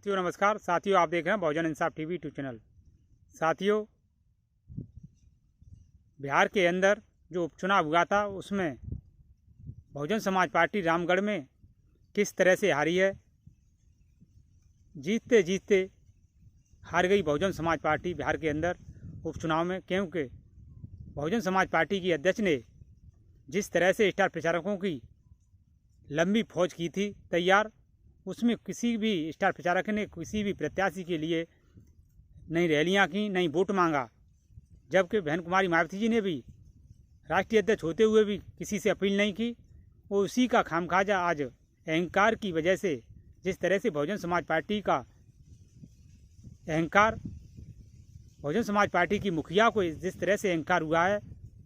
साथियों नमस्कार। साथियों आप देख रहे हैं बहुजन इंसाफ टीवी 2 चैनल। साथियों बिहार के अंदर जो उपचुनाव हुआ था उसमें बहुजन समाज पार्टी रामगढ़ में किस तरह से हारी है। जीतते जीतते हार गई बहुजन समाज पार्टी बिहार के अंदर उपचुनाव में, क्योंकि बहुजन समाज पार्टी की अध्यक्ष ने जिस तरह से स्टार प्रचारकों की लंबी फौज की थी तैयार, उसमें किसी भी स्टार प्रचारक ने किसी भी प्रत्याशी के लिए नई रैलियां की, नई वोट मांगा। जबकि बहन कुमारी मायावती जी ने भी राष्ट्रीय अध्यक्ष होते हुए भी किसी से अपील नहीं की। वो उसी का खामखाजा आज अहंकार की वजह से, जिस तरह से बहुजन समाज पार्टी का अहंकार, बहुजन समाज पार्टी की मुखिया को जिस तरह से अहंकार हुआ है,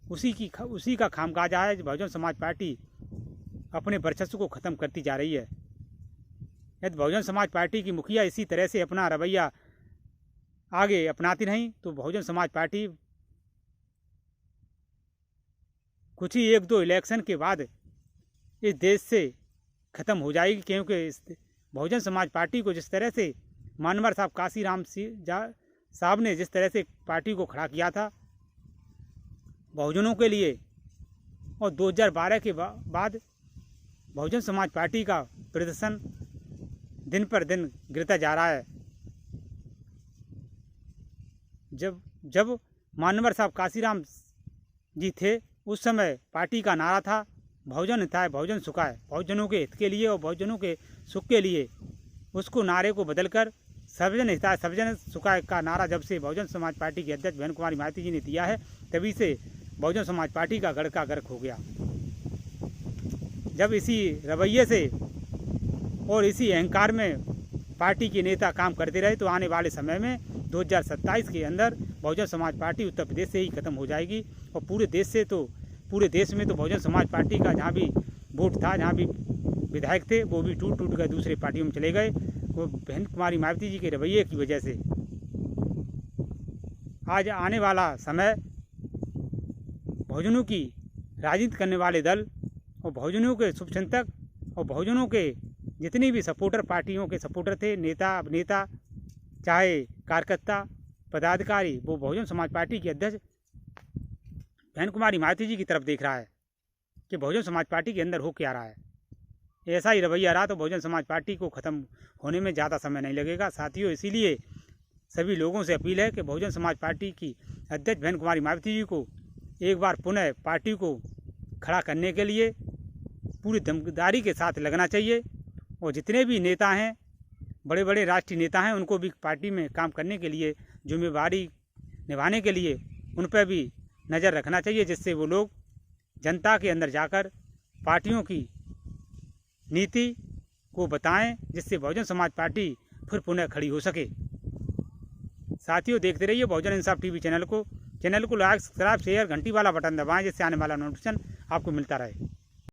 उसी का खामखाजा है। बहुजन समाज पार्टी अपने वर्चस्व को ख़त्म करती जा रही है। यदि बहुजन समाज पार्टी की मुखिया इसी तरह से अपना रवैया आगे अपनाती नहीं तो बहुजन समाज पार्टी कुछ ही 1-2 इलेक्शन के बाद इस देश से ख़त्म हो जाएगी। क्योंकि इस बहुजन समाज पार्टी को जिस तरह से मानवर साहब काशीराम साहब ने जिस तरह से पार्टी को खड़ा किया था बहुजनों के लिए, और 2012 के बाद बहुजन समाज पार्टी का प्रदर्शन दिन पर दिन गिरता जा रहा है। जब मानवर साहब काशीराम जी थे उस समय पार्टी का नारा था बहुजन हिताय बहुजन सुखाय, बहुजनों के हित के लिए और बहुजनों के सुख के लिए। उसको नारे को बदलकर सर्वजन हिताय सर्वजन सुखाय का नारा जब से बहुजन समाज पार्टी की अध्यक्ष बहन कुमारी मायावती जी ने दिया है, तभी से बहुजन समाज पार्टी का गढ़ का गर्क हो गया। जब इसी रवैये से और इसी अहंकार में पार्टी के नेता काम करते रहे तो आने वाले समय में 2027 के अंदर बहुजन समाज पार्टी उत्तर प्रदेश से ही खत्म हो जाएगी। और पूरे देश में तो बहुजन समाज पार्टी का जहाँ भी वोट था, जहाँ भी विधायक थे, वो भी टूट कर दूसरे पार्टियों में चले गए। वो बहन कुमारी मायावती जी के रवैये की वजह से आज आने वाला समय बहुजनों की राजनीति करने वाले दल और बहुजनों के शुभचिंतक और बहुजनों के जितनी भी सपोर्टर, पार्टियों के सपोर्टर थे, नेता अभिनेता चाहे कार्यकर्ता पदाधिकारी, वो बहुजन समाज पार्टी की अध्यक्ष बहन कुमारी मायावती जी की तरफ देख रहा है कि बहुजन समाज पार्टी के अंदर हो क्या रहा है। ऐसा ही रवैया रहा तो बहुजन समाज पार्टी को ख़त्म होने में ज़्यादा समय नहीं लगेगा। साथियों इसीलिए सभी लोगों से अपील है कि बहुजन समाज पार्टी की अध्यक्ष बहन कुमारी मायावती जी को एक बार पुनः पार्टी को खड़ा करने के लिए पूरी दमदारी के साथ लगना चाहिए। और जितने भी नेता हैं, बड़े बड़े राष्ट्रीय नेता हैं, उनको भी पार्टी में काम करने के लिए, जिम्मेवारी निभाने के लिए उन पर भी नज़र रखना चाहिए, जिससे वो लोग जनता के अंदर जाकर पार्टियों की नीति को बताएं, जिससे बहुजन समाज पार्टी फिर पुनः खड़ी हो सके। साथियों देखते रहिए बहुजन इंसाफ टीवी चैनल को लाइक, सब्सक्राइब, शेयर, घंटी वाला बटन दबाएं, जिससे आने वाला नोटिफिकेशन आपको मिलता रहे।